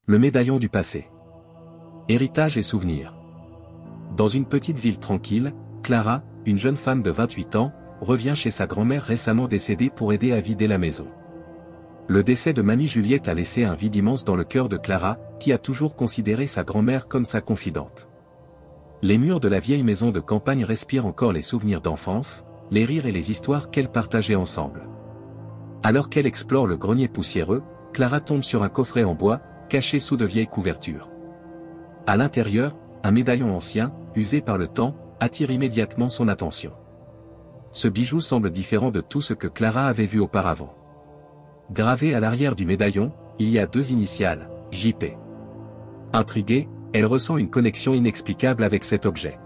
Le médaillon du passé. Héritage et souvenirs. Dans une petite ville tranquille, Clara, une jeune femme de 28 ans, revient chez sa grand-mère récemment décédée pour aider à vider la maison. Le décès de mamie Juliette a laissé un vide immense dans le cœur de Clara, qui a toujours considéré sa grand-mère comme sa confidente. Les murs de la vieille maison de campagne respirent encore les souvenirs d'enfance, les rires et les histoires qu'elle partageait ensemble. Alors qu'elle explore le grenier poussiéreux, Clara tombe sur un coffret en bois, caché sous de vieilles couvertures. À l'intérieur, un médaillon ancien, usé par le temps, attire immédiatement son attention. Ce bijou semble différent de tout ce que Clara avait vu auparavant. Gravé à l'arrière du médaillon, il y a 2 initiales, JP. Intriguée, elle ressent une connexion inexplicable avec cet objet.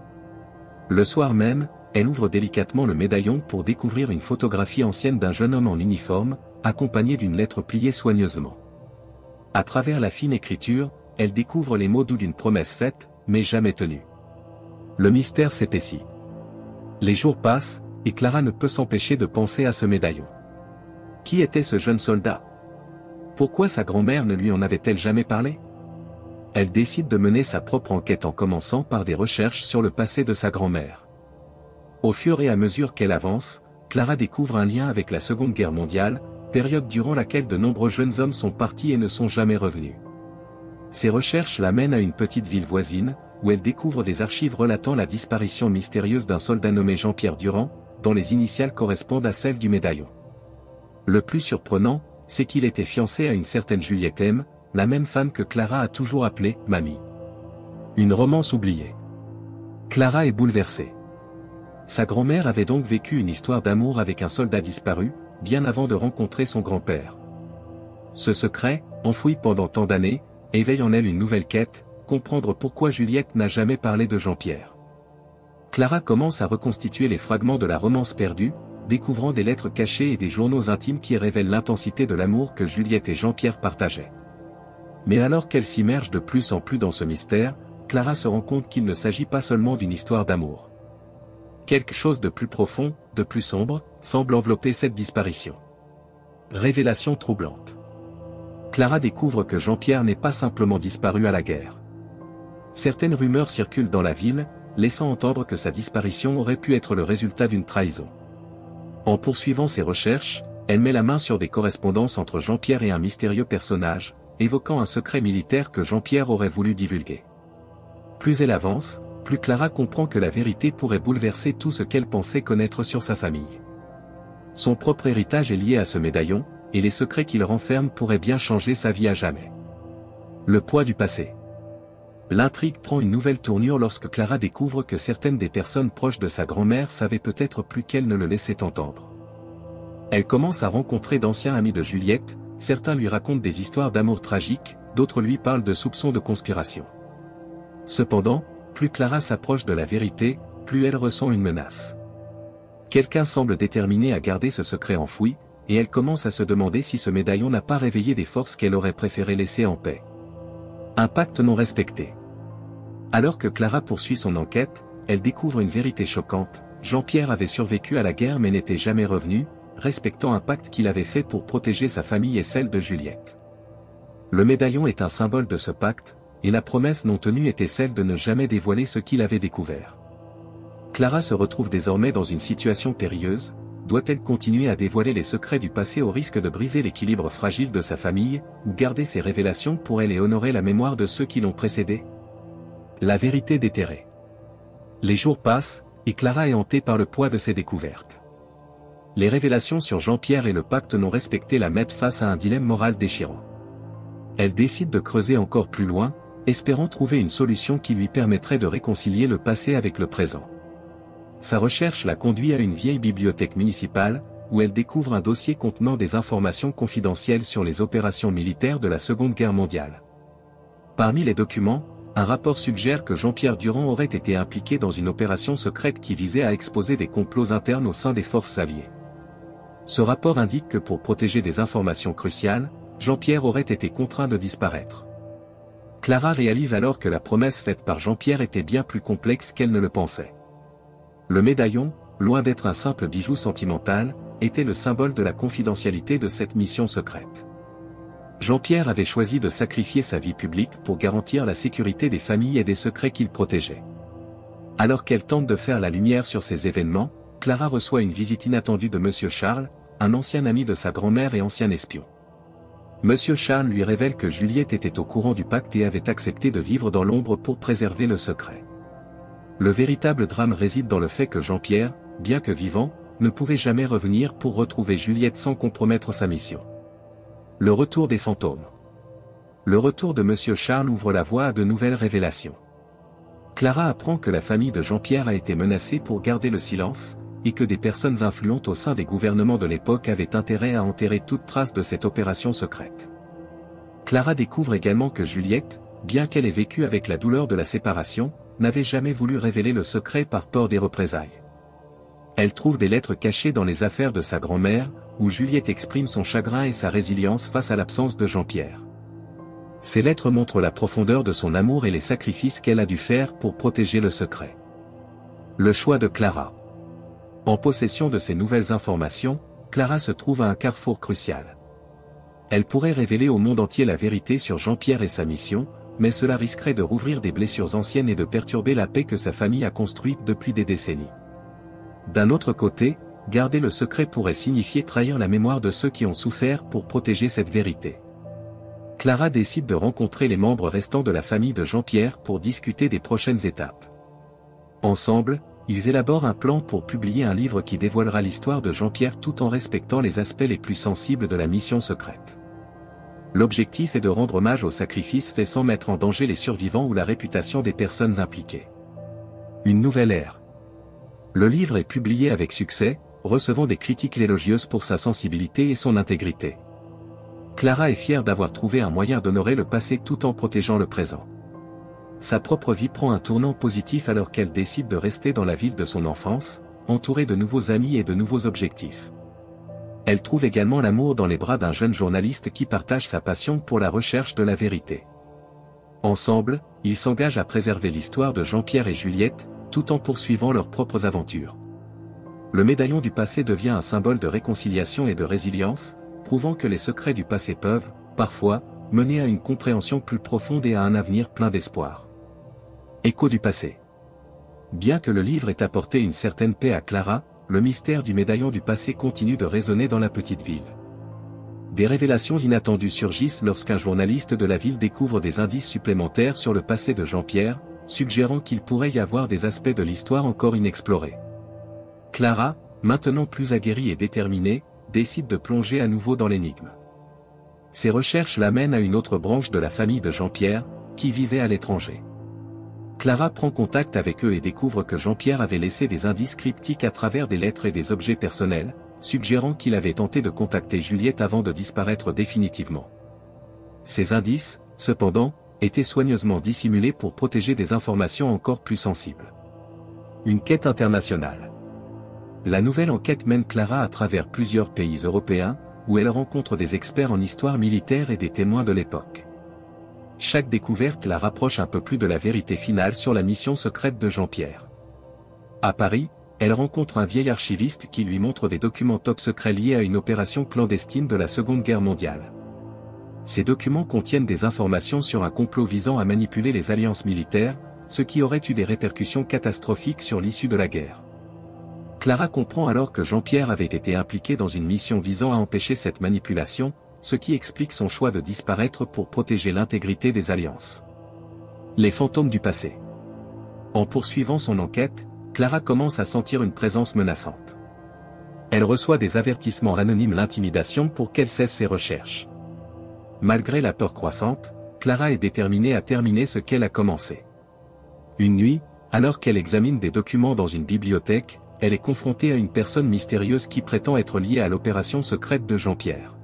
Le soir même, elle ouvre délicatement le médaillon pour découvrir une photographie ancienne d'un jeune homme en uniforme, accompagnée d'une lettre pliée soigneusement. À travers la fine écriture, elle découvre les mots doux d'une promesse faite, mais jamais tenue. Le mystère s'épaissit. Les jours passent, et Clara ne peut s'empêcher de penser à ce médaillon. Qui était ce jeune soldat? Pourquoi sa grand-mère ne lui en avait-elle jamais parlé? Elle décide de mener sa propre enquête en commençant par des recherches sur le passé de sa grand-mère. Au fur et à mesure qu'elle avance, Clara découvre un lien avec la Seconde Guerre mondiale, période durant laquelle de nombreux jeunes hommes sont partis et ne sont jamais revenus. Ses recherches l'amènent à une petite ville voisine, où elle découvre des archives relatant la disparition mystérieuse d'un soldat nommé Jean-Pierre Durand, dont les initiales correspondent à celles du médaillon. Le plus surprenant, c'est qu'il était fiancé à une certaine Juliette M., la même femme que Clara a toujours appelée « Mamie ». Une romance oubliée. Clara est bouleversée. Sa grand-mère avait donc vécu une histoire d'amour avec un soldat disparu, bien avant de rencontrer son grand-père. Ce secret, enfoui pendant tant d'années, éveille en elle une nouvelle quête, comprendre pourquoi Juliette n'a jamais parlé de Jean-Pierre. Clara commence à reconstituer les fragments de la romance perdue, découvrant des lettres cachées et des journaux intimes qui révèlent l'intensité de l'amour que Juliette et Jean-Pierre partageaient. Mais alors qu'elle s'immerge de plus en plus dans ce mystère, Clara se rend compte qu'il ne s'agit pas seulement d'une histoire d'amour. Quelque chose de plus profond, de plus sombre, semble envelopper cette disparition. Révélation troublante. Clara découvre que Jean-Pierre n'est pas simplement disparu à la guerre. Certaines rumeurs circulent dans la ville, laissant entendre que sa disparition aurait pu être le résultat d'une trahison. En poursuivant ses recherches, elle met la main sur des correspondances entre Jean-Pierre et un mystérieux personnage, évoquant un secret militaire que Jean-Pierre aurait voulu divulguer. Plus elle avance, plus Clara comprend que la vérité pourrait bouleverser tout ce qu'elle pensait connaître sur sa famille. Son propre héritage est lié à ce médaillon, et les secrets qu'il renferme pourraient bien changer sa vie à jamais. Le poids du passé. L'intrigue prend une nouvelle tournure lorsque Clara découvre que certaines des personnes proches de sa grand-mère savaient peut-être plus qu'elle ne le laissait entendre. Elle commence à rencontrer d'anciens amis de Juliette, certains lui racontent des histoires d'amour tragiques, d'autres lui parlent de soupçons de conspiration. Cependant, plus Clara s'approche de la vérité, plus elle ressent une menace. Quelqu'un semble déterminé à garder ce secret enfoui, et elle commence à se demander si ce médaillon n'a pas réveillé des forces qu'elle aurait préféré laisser en paix. Un pacte non respecté. Alors que Clara poursuit son enquête, elle découvre une vérité choquante. Jean-Pierre avait survécu à la guerre mais n'était jamais revenu, respectant un pacte qu'il avait fait pour protéger sa famille et celle de Juliette. Le médaillon est un symbole de ce pacte, et la promesse non tenue était celle de ne jamais dévoiler ce qu'il avait découvert. Clara se retrouve désormais dans une situation périlleuse. Doit-elle continuer à dévoiler les secrets du passé au risque de briser l'équilibre fragile de sa famille, ou garder ses révélations pour elle et honorer la mémoire de ceux qui l'ont précédée? La vérité déterrée. Les jours passent, et Clara est hantée par le poids de ses découvertes. Les révélations sur Jean-Pierre et le pacte non respecté la mettent face à un dilemme moral déchirant. Elle décide de creuser encore plus loin, espérant trouver une solution qui lui permettrait de réconcilier le passé avec le présent. Sa recherche la conduit à une vieille bibliothèque municipale, où elle découvre un dossier contenant des informations confidentielles sur les opérations militaires de la Seconde Guerre mondiale. Parmi les documents, un rapport suggère que Jean-Pierre Durand aurait été impliqué dans une opération secrète qui visait à exposer des complots internes au sein des forces alliées. Ce rapport indique que pour protéger des informations cruciales, Jean-Pierre aurait été contraint de disparaître. Clara réalise alors que la promesse faite par Jean-Pierre était bien plus complexe qu'elle ne le pensait. Le médaillon, loin d'être un simple bijou sentimental, était le symbole de la confidentialité de cette mission secrète. Jean-Pierre avait choisi de sacrifier sa vie publique pour garantir la sécurité des familles et des secrets qu'il protégeait. Alors qu'elle tente de faire la lumière sur ces événements, Clara reçoit une visite inattendue de Monsieur Charles, un ancien ami de sa grand-mère et ancien espion. Monsieur Charles lui révèle que Juliette était au courant du pacte et avait accepté de vivre dans l'ombre pour préserver le secret. Le véritable drame réside dans le fait que Jean-Pierre, bien que vivant, ne pouvait jamais revenir pour retrouver Juliette sans compromettre sa mission. Le retour des fantômes. Le retour de Monsieur Charles ouvre la voie à de nouvelles révélations. Clara apprend que la famille de Jean-Pierre a été menacée pour garder le silence, et que des personnes influentes au sein des gouvernements de l'époque avaient intérêt à enterrer toute trace de cette opération secrète. Clara découvre également que Juliette, bien qu'elle ait vécu avec la douleur de la séparation, n'avait jamais voulu révéler le secret par peur des représailles. Elle trouve des lettres cachées dans les affaires de sa grand-mère, où Juliette exprime son chagrin et sa résilience face à l'absence de Jean-Pierre. Ces lettres montrent la profondeur de son amour et les sacrifices qu'elle a dû faire pour protéger le secret. Le choix de Clara. En possession de ces nouvelles informations, Clara se trouve à un carrefour crucial. Elle pourrait révéler au monde entier la vérité sur Jean-Pierre et sa mission, mais cela risquerait de rouvrir des blessures anciennes et de perturber la paix que sa famille a construite depuis des décennies. D'un autre côté, garder le secret pourrait signifier trahir la mémoire de ceux qui ont souffert pour protéger cette vérité. Clara décide de rencontrer les membres restants de la famille de Jean-Pierre pour discuter des prochaines étapes. Ensemble, ils élaborent un plan pour publier un livre qui dévoilera l'histoire de Jean-Pierre tout en respectant les aspects les plus sensibles de la mission secrète. L'objectif est de rendre hommage aux sacrifices faits sans mettre en danger les survivants ou la réputation des personnes impliquées. Une nouvelle ère. Le livre est publié avec succès, recevant des critiques élogieuses pour sa sensibilité et son intégrité. Clara est fière d'avoir trouvé un moyen d'honorer le passé tout en protégeant le présent. Sa propre vie prend un tournant positif alors qu'elle décide de rester dans la ville de son enfance, entourée de nouveaux amis et de nouveaux objectifs. Elle trouve également l'amour dans les bras d'un jeune journaliste qui partage sa passion pour la recherche de la vérité. Ensemble, ils s'engagent à préserver l'histoire de Jean-Pierre et Juliette, tout en poursuivant leurs propres aventures. Le médaillon du passé devient un symbole de réconciliation et de résilience, prouvant que les secrets du passé peuvent, parfois, mener à une compréhension plus profonde et à un avenir plein d'espoir. Écho du passé. Bien que le livre ait apporté une certaine paix à Clara, le mystère du médaillon du passé continue de résonner dans la petite ville. Des révélations inattendues surgissent lorsqu'un journaliste de la ville découvre des indices supplémentaires sur le passé de Jean-Pierre, suggérant qu'il pourrait y avoir des aspects de l'histoire encore inexplorés. Clara, maintenant plus aguerrie et déterminée, décide de plonger à nouveau dans l'énigme. Ses recherches l'amènent à une autre branche de la famille de Jean-Pierre, qui vivait à l'étranger. Clara prend contact avec eux et découvre que Jean-Pierre avait laissé des indices cryptiques à travers des lettres et des objets personnels, suggérant qu'il avait tenté de contacter Juliette avant de disparaître définitivement. Ces indices, cependant, étaient soigneusement dissimulés pour protéger des informations encore plus sensibles. Une quête internationale. La nouvelle enquête mène Clara à travers plusieurs pays européens, où elle rencontre des experts en histoire militaire et des témoins de l'époque. Chaque découverte la rapproche un peu plus de la vérité finale sur la mission secrète de Jean-Pierre. À Paris, elle rencontre un vieil archiviste qui lui montre des documents top secrets liés à une opération clandestine de la Seconde Guerre mondiale. Ces documents contiennent des informations sur un complot visant à manipuler les alliances militaires, ce qui aurait eu des répercussions catastrophiques sur l'issue de la guerre. Clara comprend alors que Jean-Pierre avait été impliqué dans une mission visant à empêcher cette manipulation, ce qui explique son choix de disparaître pour protéger l'intégrité des alliances. Les fantômes du passé. En poursuivant son enquête, Clara commence à sentir une présence menaçante. Elle reçoit des avertissements anonymes l'intimidation pour qu'elle cesse ses recherches. Malgré la peur croissante, Clara est déterminée à terminer ce qu'elle a commencé. Une nuit, alors qu'elle examine des documents dans une bibliothèque, elle est confrontée à une personne mystérieuse qui prétend être liée à l'opération secrète de Jean-Pierre.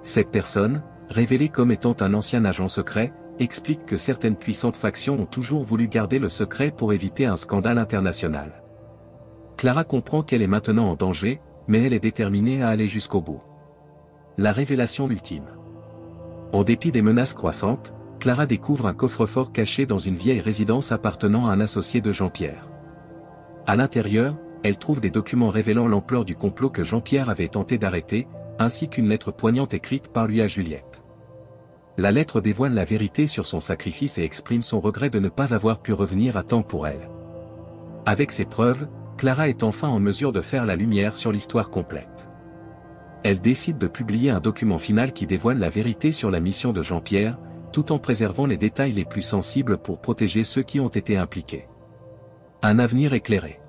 Cette personne, révélée comme étant un ancien agent secret, explique que certaines puissantes factions ont toujours voulu garder le secret pour éviter un scandale international. Clara comprend qu'elle est maintenant en danger, mais elle est déterminée à aller jusqu'au bout. La révélation ultime. En dépit des menaces croissantes, Clara découvre un coffre-fort caché dans une vieille résidence appartenant à un associé de Jean-Pierre. À l'intérieur, elle trouve des documents révélant l'ampleur du complot que Jean-Pierre avait tenté d'arrêter, ainsi qu'une lettre poignante écrite par lui à Juliette. La lettre dévoile la vérité sur son sacrifice et exprime son regret de ne pas avoir pu revenir à temps pour elle. Avec ces preuves, Clara est enfin en mesure de faire la lumière sur l'histoire complète. Elle décide de publier un document final qui dévoile la vérité sur la mission de Jean-Pierre, tout en préservant les détails les plus sensibles pour protéger ceux qui ont été impliqués. Un avenir éclairé.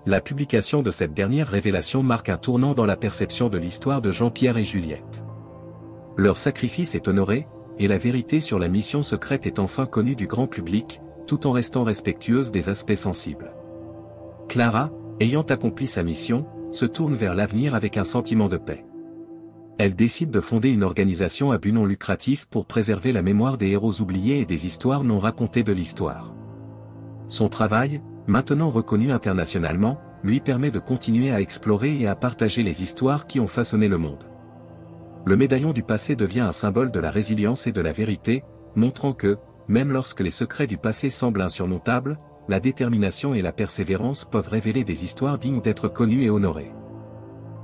La publication de cette dernière révélation marque un tournant dans la perception de l'histoire de Jean-Pierre et Juliette. Leur sacrifice est honoré, et la vérité sur la mission secrète est enfin connue du grand public, tout en restant respectueuse des aspects sensibles. Clara, ayant accompli sa mission, se tourne vers l'avenir avec un sentiment de paix. Elle décide de fonder une organisation à but non lucratif pour préserver la mémoire des héros oubliés et des histoires non racontées de l'histoire. Son travail, maintenant reconnu internationalement, lui permet de continuer à explorer et à partager les histoires qui ont façonné le monde. Le médaillon du passé devient un symbole de la résilience et de la vérité, montrant que, même lorsque les secrets du passé semblent insurmontables, la détermination et la persévérance peuvent révéler des histoires dignes d'être connues et honorées.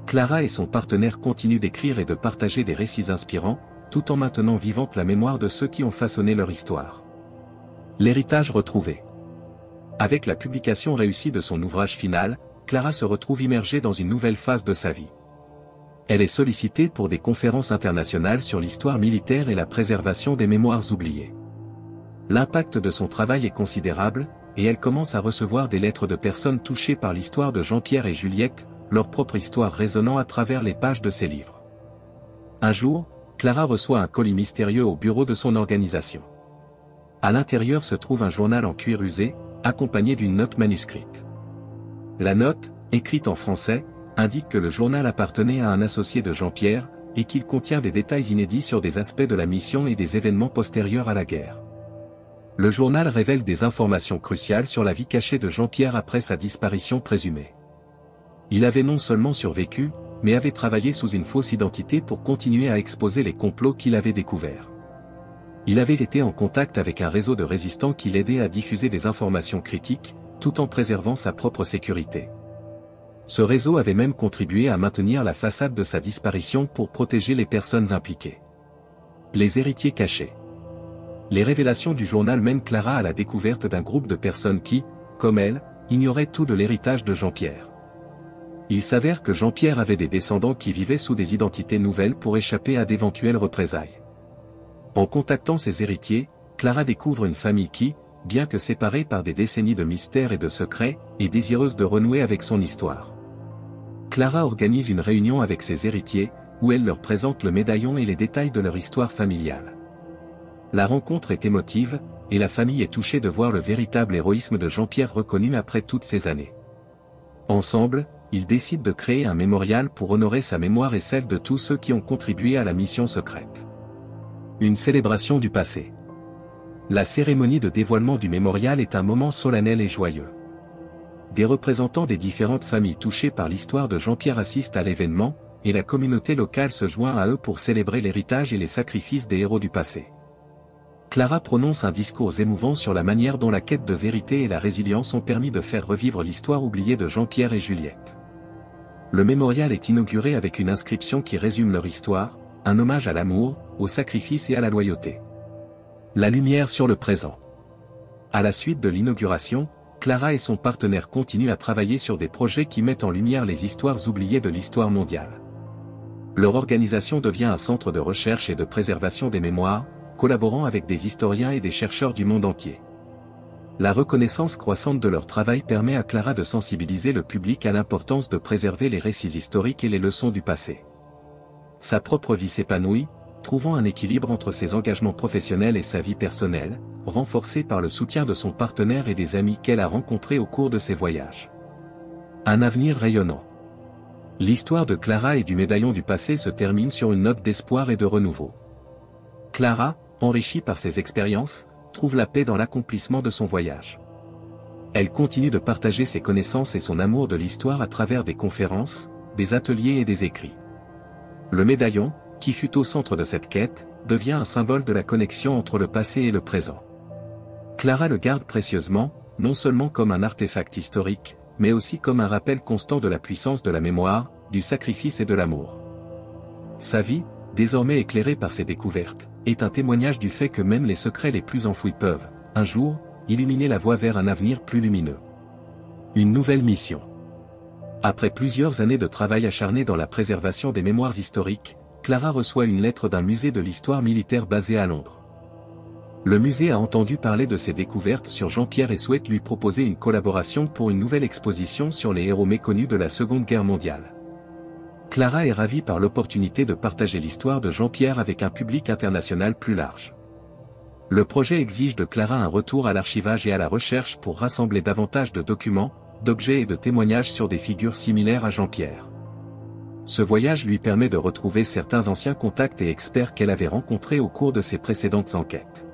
Clara et son partenaire continuent d'écrire et de partager des récits inspirants, tout en maintenant vivante la mémoire de ceux qui ont façonné leur histoire. L'héritage retrouvé. Avec la publication réussie de son ouvrage final, Clara se retrouve immergée dans une nouvelle phase de sa vie. Elle est sollicitée pour des conférences internationales sur l'histoire militaire et la préservation des mémoires oubliées. L'impact de son travail est considérable, et elle commence à recevoir des lettres de personnes touchées par l'histoire de Jean-Pierre et Juliette, leur propre histoire résonnant à travers les pages de ses livres. Un jour, Clara reçoit un colis mystérieux au bureau de son organisation. À l'intérieur se trouve un journal en cuir usé, accompagné d'une note manuscrite. La note, écrite en français, indique que le journal appartenait à un associé de Jean-Pierre, et qu'il contient des détails inédits sur des aspects de la mission et des événements postérieurs à la guerre. Le journal révèle des informations cruciales sur la vie cachée de Jean-Pierre après sa disparition présumée. Il avait non seulement survécu, mais avait travaillé sous une fausse identité pour continuer à exposer les complots qu'il avait découverts. Il avait été en contact avec un réseau de résistants qui l'aidait à diffuser des informations critiques, tout en préservant sa propre sécurité. Ce réseau avait même contribué à maintenir la façade de sa disparition pour protéger les personnes impliquées. Les héritiers cachés. Les révélations du journal mènent Clara à la découverte d'un groupe de personnes qui, comme elle, ignoraient tout de l'héritage de Jean-Pierre. Il s'avère que Jean-Pierre avait des descendants qui vivaient sous des identités nouvelles pour échapper à d'éventuelles représailles. En contactant ces héritiers, Clara découvre une famille qui, bien que séparée par des décennies de mystères et de secrets, est désireuse de renouer avec son histoire. Clara organise une réunion avec ses héritiers, où elle leur présente le médaillon et les détails de leur histoire familiale. La rencontre est émotive, et la famille est touchée de voir le véritable héroïsme de Jean-Pierre reconnu après toutes ces années. Ensemble, ils décident de créer un mémorial pour honorer sa mémoire et celle de tous ceux qui ont contribué à la mission secrète. Une célébration du passé. La cérémonie de dévoilement du mémorial est un moment solennel et joyeux. Des représentants des différentes familles touchées par l'histoire de Jean-Pierre assistent à l'événement, et la communauté locale se joint à eux pour célébrer l'héritage et les sacrifices des héros du passé. Clara prononce un discours émouvant sur la manière dont la quête de vérité et la résilience ont permis de faire revivre l'histoire oubliée de Jean-Pierre et Juliette. Le mémorial est inauguré avec une inscription qui résume leur histoire, un hommage à l'amour, au sacrifice et à la loyauté. La lumière sur le présent. À la suite de l'inauguration, Clara et son partenaire continuent à travailler sur des projets qui mettent en lumière les histoires oubliées de l'histoire mondiale. Leur organisation devient un centre de recherche et de préservation des mémoires, collaborant avec des historiens et des chercheurs du monde entier. La reconnaissance croissante de leur travail permet à Clara de sensibiliser le public à l'importance de préserver les récits historiques et les leçons du passé. Sa propre vie s'épanouit, trouvant un équilibre entre ses engagements professionnels et sa vie personnelle, renforcée par le soutien de son partenaire et des amis qu'elle a rencontrés au cours de ses voyages. Un avenir rayonnant. L'histoire de Clara et du médaillon du passé se termine sur une note d'espoir et de renouveau. Clara, enrichie par ses expériences, trouve la paix dans l'accomplissement de son voyage. Elle continue de partager ses connaissances et son amour de l'histoire à travers des conférences, des ateliers et des écrits. Le médaillon, qui fut au centre de cette quête, devient un symbole de la connexion entre le passé et le présent. Clara le garde précieusement, non seulement comme un artefact historique, mais aussi comme un rappel constant de la puissance de la mémoire, du sacrifice et de l'amour. Sa vie, désormais éclairée par ses découvertes, est un témoignage du fait que même les secrets les plus enfouis peuvent, un jour, illuminer la voie vers un avenir plus lumineux. Une nouvelle mission. Après plusieurs années de travail acharné dans la préservation des mémoires historiques, Clara reçoit une lettre d'un musée de l'histoire militaire basé à Londres. Le musée a entendu parler de ses découvertes sur Jean-Pierre et souhaite lui proposer une collaboration pour une nouvelle exposition sur les héros méconnus de la Seconde Guerre mondiale. Clara est ravie par l'opportunité de partager l'histoire de Jean-Pierre avec un public international plus large. Le projet exige de Clara un retour à l'archivage et à la recherche pour rassembler davantage de documents, d'objets et de témoignages sur des figures similaires à Jean-Pierre. Ce voyage lui permet de retrouver certains anciens contacts et experts qu'elle avait rencontrés au cours de ses précédentes enquêtes.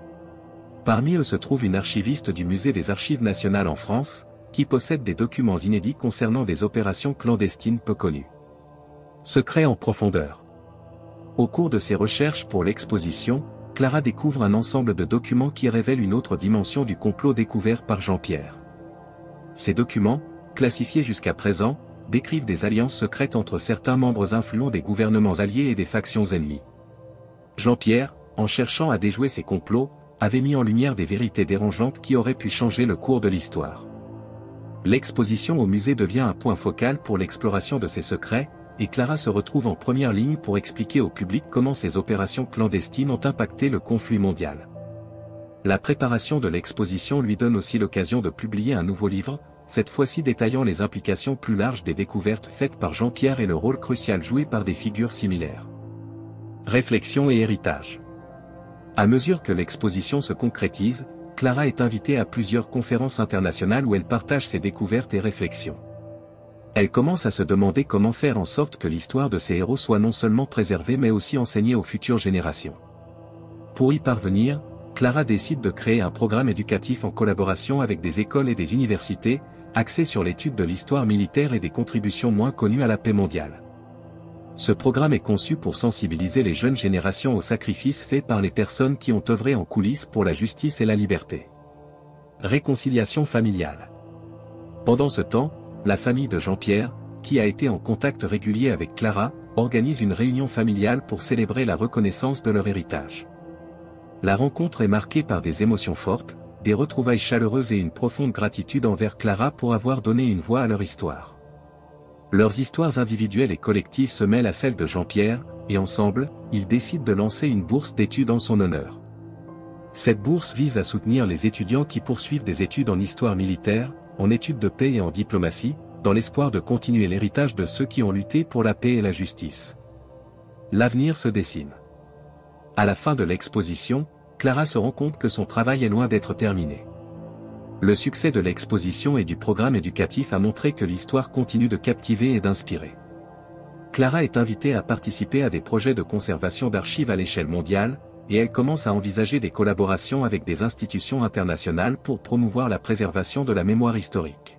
Parmi eux se trouve une archiviste du Musée des Archives nationales en France, qui possède des documents inédits concernant des opérations clandestines peu connues. Secret en profondeur. Au cours de ses recherches pour l'exposition, Clara découvre un ensemble de documents qui révèlent une autre dimension du complot découvert par Jean-Pierre. Ces documents, classifiés jusqu'à présent, décrivent des alliances secrètes entre certains membres influents des gouvernements alliés et des factions ennemies. Jean-Pierre, en cherchant à déjouer ces complots, avait mis en lumière des vérités dérangeantes qui auraient pu changer le cours de l'histoire. L'exposition au musée devient un point focal pour l'exploration de ces secrets, et Clara se retrouve en première ligne pour expliquer au public comment ces opérations clandestines ont impacté le conflit mondial. La préparation de l'exposition lui donne aussi l'occasion de publier un nouveau livre, cette fois-ci détaillant les implications plus larges des découvertes faites par Jean-Pierre et le rôle crucial joué par des figures similaires. Réflexion et héritage. À mesure que l'exposition se concrétise, Clara est invitée à plusieurs conférences internationales où elle partage ses découvertes et réflexions. Elle commence à se demander comment faire en sorte que l'histoire de ces héros soit non seulement préservée mais aussi enseignée aux futures générations. Pour y parvenir, Clara décide de créer un programme éducatif en collaboration avec des écoles et des universités, axé sur l'étude de l'histoire militaire et des contributions moins connues à la paix mondiale. Ce programme est conçu pour sensibiliser les jeunes générations aux sacrifices faits par les personnes qui ont œuvré en coulisses pour la justice et la liberté. Réconciliation familiale. Pendant ce temps, la famille de Jean-Pierre, qui a été en contact régulier avec Clara, organise une réunion familiale pour célébrer la reconnaissance de leur héritage. La rencontre est marquée par des émotions fortes, des retrouvailles chaleureuses et une profonde gratitude envers Clara pour avoir donné une voix à leur histoire. Leurs histoires individuelles et collectives se mêlent à celles de Jean-Pierre, et ensemble, ils décident de lancer une bourse d'études en son honneur. Cette bourse vise à soutenir les étudiants qui poursuivent des études en histoire militaire, en études de paix et en diplomatie, dans l'espoir de continuer l'héritage de ceux qui ont lutté pour la paix et la justice. L'avenir se dessine. À la fin de l'exposition, Clara se rend compte que son travail est loin d'être terminé. Le succès de l'exposition et du programme éducatif a montré que l'histoire continue de captiver et d'inspirer. Clara est invitée à participer à des projets de conservation d'archives à l'échelle mondiale, et elle commence à envisager des collaborations avec des institutions internationales pour promouvoir la préservation de la mémoire historique.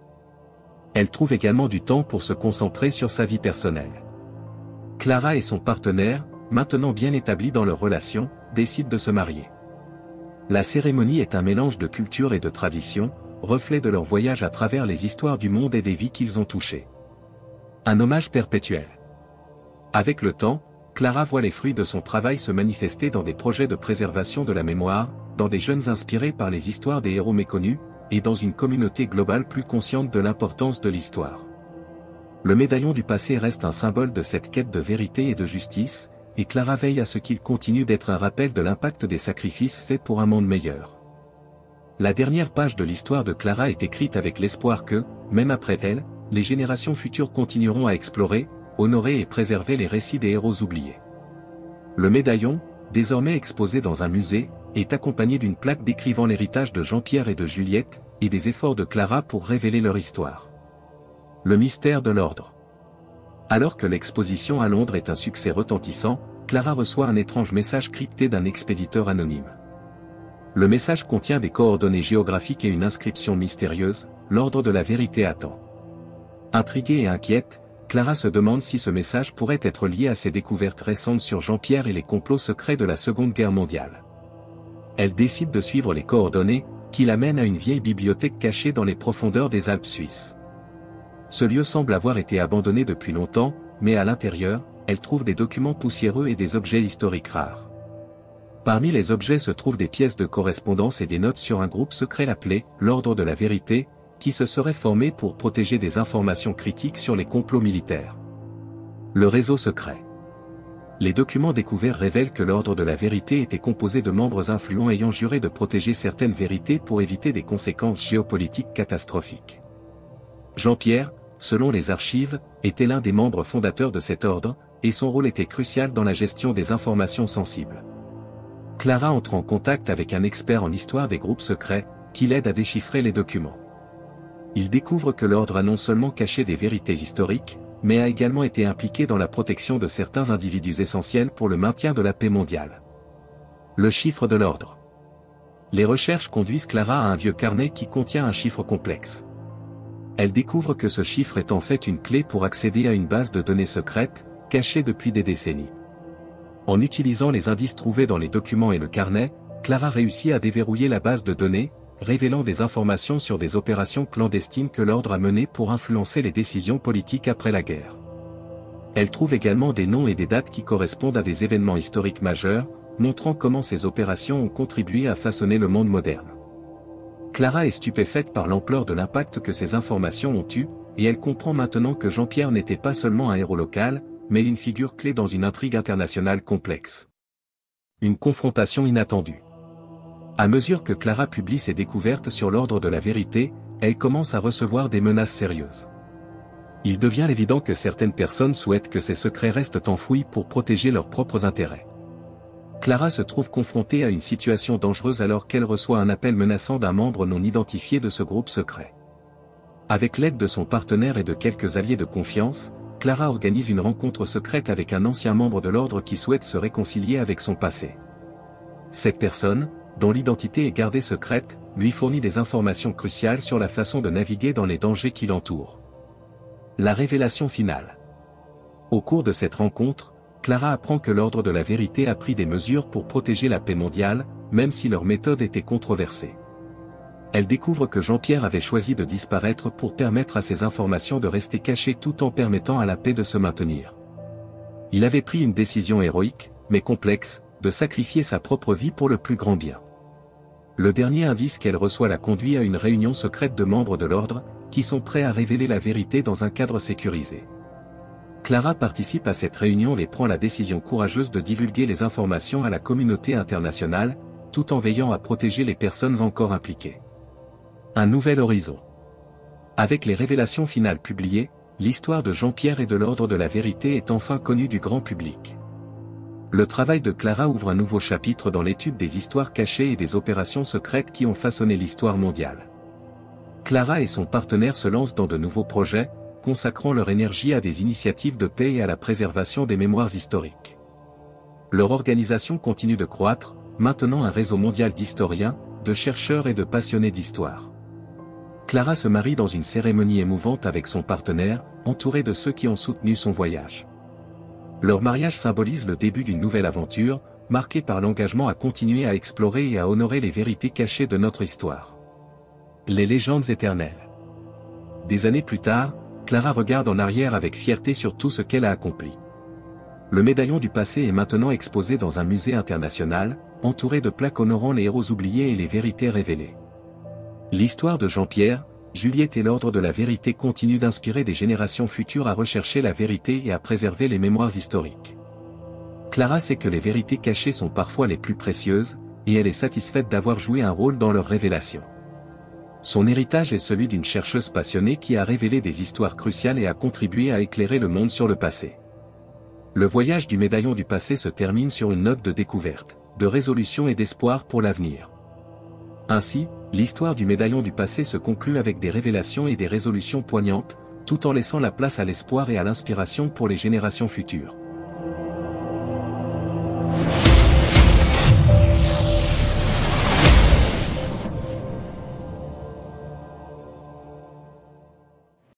Elle trouve également du temps pour se concentrer sur sa vie personnelle. Clara et son partenaire, maintenant bien établis dans leur relation, décident de se marier. La cérémonie est un mélange de culture et de tradition, reflet de leur voyage à travers les histoires du monde et des vies qu'ils ont touchées. Un hommage perpétuel. Avec le temps, Clara voit les fruits de son travail se manifester dans des projets de préservation de la mémoire, dans des jeunes inspirés par les histoires des héros méconnus, et dans une communauté globale plus consciente de l'importance de l'histoire. Le médaillon du passé reste un symbole de cette quête de vérité et de justice, et Clara veille à ce qu'il continue d'être un rappel de l'impact des sacrifices faits pour un monde meilleur. La dernière page de l'histoire de Clara est écrite avec l'espoir que, même après elle, les générations futures continueront à explorer, honorer et préserver les récits des héros oubliés. Le médaillon, désormais exposé dans un musée, est accompagné d'une plaque décrivant l'héritage de Jean-Pierre et de Juliette, et des efforts de Clara pour révéler leur histoire. Le mystère de l'ordre. Alors que l'exposition à Londres est un succès retentissant, Clara reçoit un étrange message crypté d'un expéditeur anonyme. Le message contient des coordonnées géographiques et une inscription mystérieuse, l'ordre de la vérité attend. Intriguée et inquiète, Clara se demande si ce message pourrait être lié à ses découvertes récentes sur Jean-Pierre et les complots secrets de la Seconde Guerre mondiale. Elle décide de suivre les coordonnées, qui l'amènent à une vieille bibliothèque cachée dans les profondeurs des Alpes suisses. Ce lieu semble avoir été abandonné depuis longtemps, mais à l'intérieur, elle trouve des documents poussiéreux et des objets historiques rares. Parmi les objets se trouvent des pièces de correspondance et des notes sur un groupe secret appelé « l'Ordre de la Vérité », qui se serait formé pour protéger des informations critiques sur les complots militaires. Le réseau secret. Les documents découverts révèlent que l'Ordre de la Vérité était composé de membres influents ayant juré de protéger certaines vérités pour éviter des conséquences géopolitiques catastrophiques. Jean-Pierre, selon les archives, était l'un des membres fondateurs de cet ordre, et son rôle était crucial dans la gestion des informations sensibles. Clara entre en contact avec un expert en histoire des groupes secrets, qui l'aide à déchiffrer les documents. Il découvre que l'ordre a non seulement caché des vérités historiques, mais a également été impliqué dans la protection de certains individus essentiels pour le maintien de la paix mondiale. Le chiffre de l'ordre. Les recherches conduisent Clara à un vieux carnet qui contient un chiffre complexe. Elle découvre que ce chiffre est en fait une clé pour accéder à une base de données secrète, cachée depuis des décennies. En utilisant les indices trouvés dans les documents et le carnet, Clara réussit à déverrouiller la base de données, révélant des informations sur des opérations clandestines que l'ordre a menées pour influencer les décisions politiques après la guerre. Elle trouve également des noms et des dates qui correspondent à des événements historiques majeurs, montrant comment ces opérations ont contribué à façonner le monde moderne. Clara est stupéfaite par l'ampleur de l'impact que ces informations ont eu, et elle comprend maintenant que Jean-Pierre n'était pas seulement un héros local, mais une figure clé dans une intrigue internationale complexe. Une confrontation inattendue. À mesure que Clara publie ses découvertes sur l'Ordre de la Vérité, elle commence à recevoir des menaces sérieuses. Il devient évident que certaines personnes souhaitent que ces secrets restent enfouis pour protéger leurs propres intérêts. Clara se trouve confrontée à une situation dangereuse alors qu'elle reçoit un appel menaçant d'un membre non identifié de ce groupe secret. Avec l'aide de son partenaire et de quelques alliés de confiance, Clara organise une rencontre secrète avec un ancien membre de l'ordre qui souhaite se réconcilier avec son passé. Cette personne, dont l'identité est gardée secrète, lui fournit des informations cruciales sur la façon de naviguer dans les dangers qui l'entourent. La révélation finale. Au cours de cette rencontre, Clara apprend que l'Ordre de la Vérité a pris des mesures pour protéger la paix mondiale, même si leur méthode était controversée. Elle découvre que Jean-Pierre avait choisi de disparaître pour permettre à ces informations de rester cachées tout en permettant à la paix de se maintenir. Il avait pris une décision héroïque, mais complexe, de sacrifier sa propre vie pour le plus grand bien. Le dernier indice qu'elle reçoit la conduit à une réunion secrète de membres de l'ordre, qui sont prêts à révéler la vérité dans un cadre sécurisé. Clara participe à cette réunion et prend la décision courageuse de divulguer les informations à la communauté internationale, tout en veillant à protéger les personnes encore impliquées. Un nouvel horizon. Avec les révélations finales publiées, l'histoire de Jean-Pierre et de l'Ordre de la Vérité est enfin connue du grand public. Le travail de Clara ouvre un nouveau chapitre dans l'étude des histoires cachées et des opérations secrètes qui ont façonné l'histoire mondiale. Clara et son partenaire se lancent dans de nouveaux projets, consacrant leur énergie à des initiatives de paix et à la préservation des mémoires historiques. Leur organisation continue de croître, maintenant un réseau mondial d'historiens, de chercheurs et de passionnés d'histoire. Clara se marie dans une cérémonie émouvante avec son partenaire, entourée de ceux qui ont soutenu son voyage. Leur mariage symbolise le début d'une nouvelle aventure, marquée par l'engagement à continuer à explorer et à honorer les vérités cachées de notre histoire. Les légendes éternelles. Des années plus tard, Clara regarde en arrière avec fierté sur tout ce qu'elle a accompli. Le médaillon du passé est maintenant exposé dans un musée international, entouré de plaques honorant les héros oubliés et les vérités révélées. L'histoire de Jean-Pierre, Juliette et l'Ordre de la Vérité continue d'inspirer des générations futures à rechercher la vérité et à préserver les mémoires historiques. Clara sait que les vérités cachées sont parfois les plus précieuses, et elle est satisfaite d'avoir joué un rôle dans leur révélation. Son héritage est celui d'une chercheuse passionnée qui a révélé des histoires cruciales et a contribué à éclairer le monde sur le passé. Le voyage du médaillon du passé se termine sur une note de découverte, de résolution et d'espoir pour l'avenir. Ainsi, l'histoire du médaillon du passé se conclut avec des révélations et des résolutions poignantes, tout en laissant la place à l'espoir et à l'inspiration pour les générations futures.